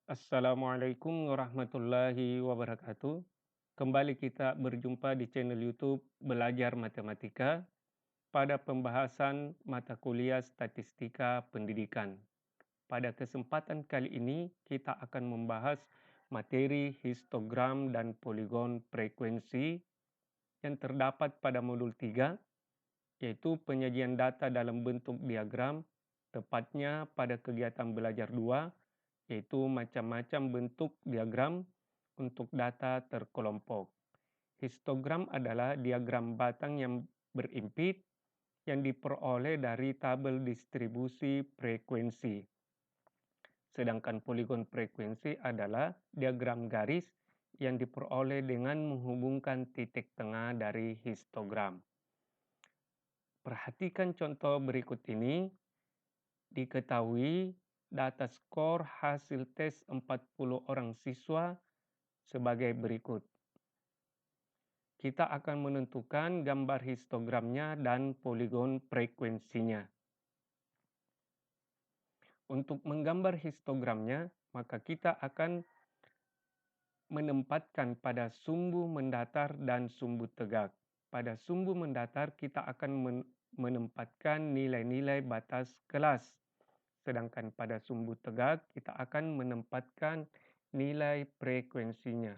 Assalamualaikum warahmatullahi wabarakatuh. Kembali kita berjumpa di channel YouTube Belajar Matematika pada pembahasan mata kuliah Statistika Pendidikan. Pada kesempatan kali ini kita akan membahas materi histogram dan poligon frekuensi yang terdapat pada modul 3, yaitu penyajian data dalam bentuk diagram, tepatnya pada kegiatan belajar 2, yaitu macam-macam bentuk diagram untuk data terkelompok. Histogram adalah diagram batang yang berimpit yang diperoleh dari tabel distribusi frekuensi. Sedangkan poligon frekuensi adalah diagram garis yang diperoleh dengan menghubungkan titik tengah dari histogram. Perhatikan contoh berikut ini. Diketahui data skor hasil tes 40 orang siswa sebagai berikut. Kita akan menentukan gambar histogramnya dan poligon frekuensinya. Untuk menggambar histogramnya, maka kita akan menempatkan pada sumbu mendatar dan sumbu tegak. Pada sumbu mendatar kita akan menempatkan nilai-nilai batas kelas. Sedangkan pada sumbu tegak kita akan menempatkan nilai frekuensinya.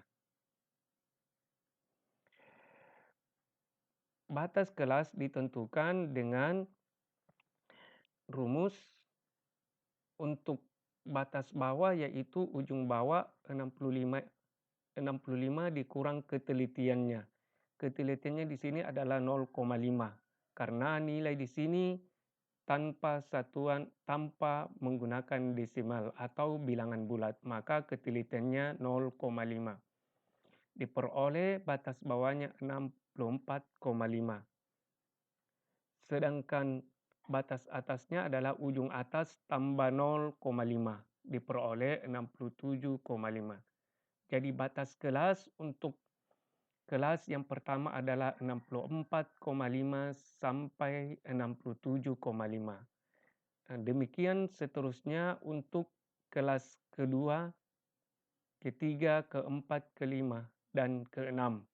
Batas kelas ditentukan dengan rumus untuk batas bawah, yaitu ujung bawah 65 dikurang ketelitiannya. Ketelitiannya di sini adalah 0,5 karena nilai di sini tanpa menggunakan desimal atau bilangan bulat, maka ketelitiannya 0,5. Diperoleh batas bawahnya 64,5. Sedangkan batas atasnya adalah ujung atas tambah 0,5, diperoleh 67,5. Jadi batas kelas untuk kelas yang pertama adalah 64,5 sampai 67,5. Demikian seterusnya untuk kelas kedua, ketiga, keempat, kelima, dan keenam.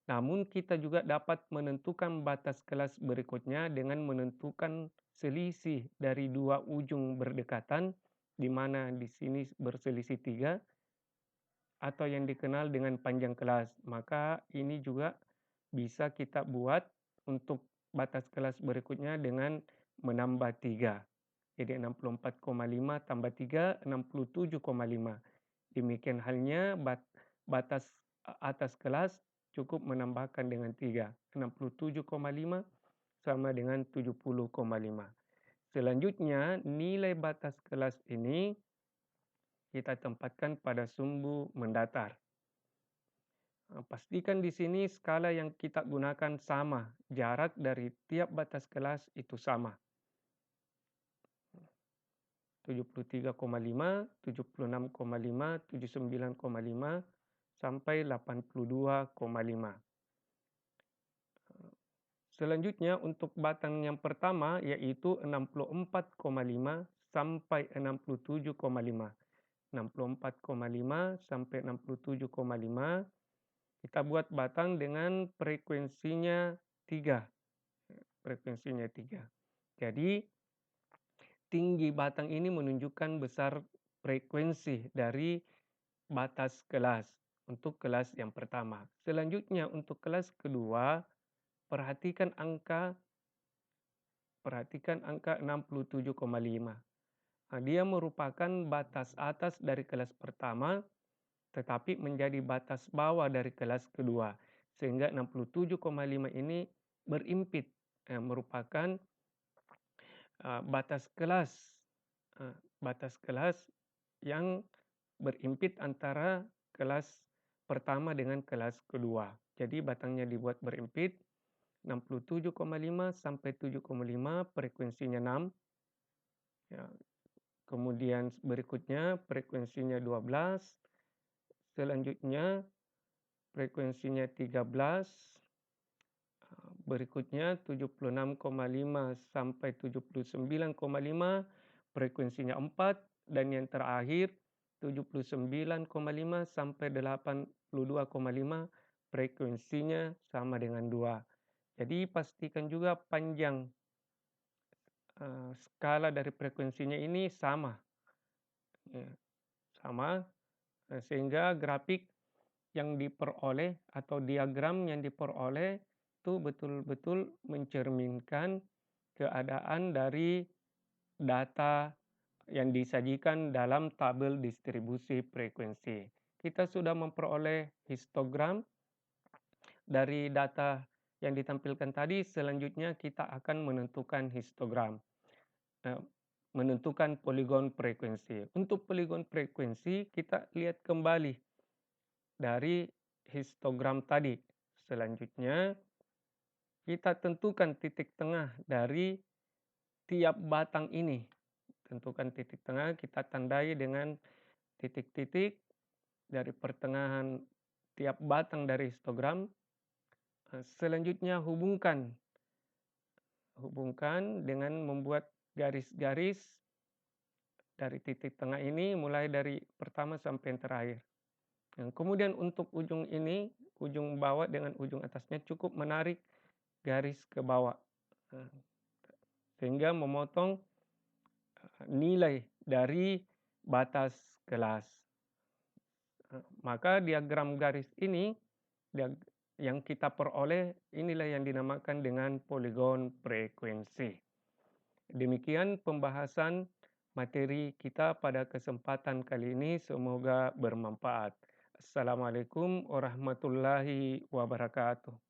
Namun kita juga dapat menentukan batas kelas berikutnya dengan menentukan selisih dari dua ujung berdekatan, di mana di sini berselisih 3, atau yang dikenal dengan panjang kelas. Maka ini juga bisa kita buat untuk batas kelas berikutnya dengan menambah 3. Jadi 64,5 tambah 3, 67,5. Demikian halnya batas atas kelas cukup menambahkan dengan 3. 67,5 sama dengan 70,5. Selanjutnya, nilai batas kelas ini kita tempatkan pada sumbu mendatar. Pastikan di sini skala yang kita gunakan sama, jarak dari tiap batas kelas itu sama. 73,5, 76,5, 79,5, sampai 82,5. Selanjutnya untuk batang yang pertama yaitu 64,5 sampai 67,5. 64,5 sampai 67,5 kita buat batang dengan frekuensinya 3. Frekuensinya 3. Jadi tinggi batang ini menunjukkan besar frekuensi dari batas kelas untuk kelas yang pertama. Selanjutnya untuk kelas kedua, perhatikan angka 67,5. Dia merupakan batas atas dari kelas pertama, tetapi menjadi batas bawah dari kelas kedua. Sehingga 67,5 ini berimpit, merupakan batas kelas yang berimpit antara kelas pertama dengan kelas kedua. Jadi batangnya dibuat berimpit, 67,5 sampai 7,5, frekuensinya 6. Ya. Kemudian berikutnya frekuensinya 12, selanjutnya frekuensinya 13, berikutnya 76,5 sampai 79,5, frekuensinya 4, dan yang terakhir 79,5 sampai 82,5 frekuensinya sama dengan 2. Jadi pastikan juga panjang, skala dari frekuensinya ini sama, ya, sama, sehingga grafik yang diperoleh atau diagram yang diperoleh itu betul-betul mencerminkan keadaan dari data yang disajikan dalam tabel distribusi frekuensi. Kita sudah memperoleh histogram dari data yang ditampilkan tadi, selanjutnya kita akan menentukan histogram, menentukan poligon frekuensi. Untuk poligon frekuensi, kita lihat kembali dari histogram tadi. Selanjutnya, kita tentukan titik tengah dari tiap batang ini. Tentukan titik tengah, kita tandai dengan titik-titik dari pertengahan tiap batang dari histogram. Selanjutnya hubungkan dengan membuat garis-garis dari titik tengah ini mulai dari pertama sampai yang terakhir. Kemudian untuk ujung ini, ujung bawah dengan ujung atasnya cukup menarik garis ke bawah, sehingga memotong nilai dari batas kelas. Maka diagram garis ini yang kita peroleh inilah yang dinamakan dengan poligon frekuensi. Demikian pembahasan materi kita pada kesempatan kali ini, semoga bermanfaat. Assalamualaikum warahmatullahi wabarakatuh.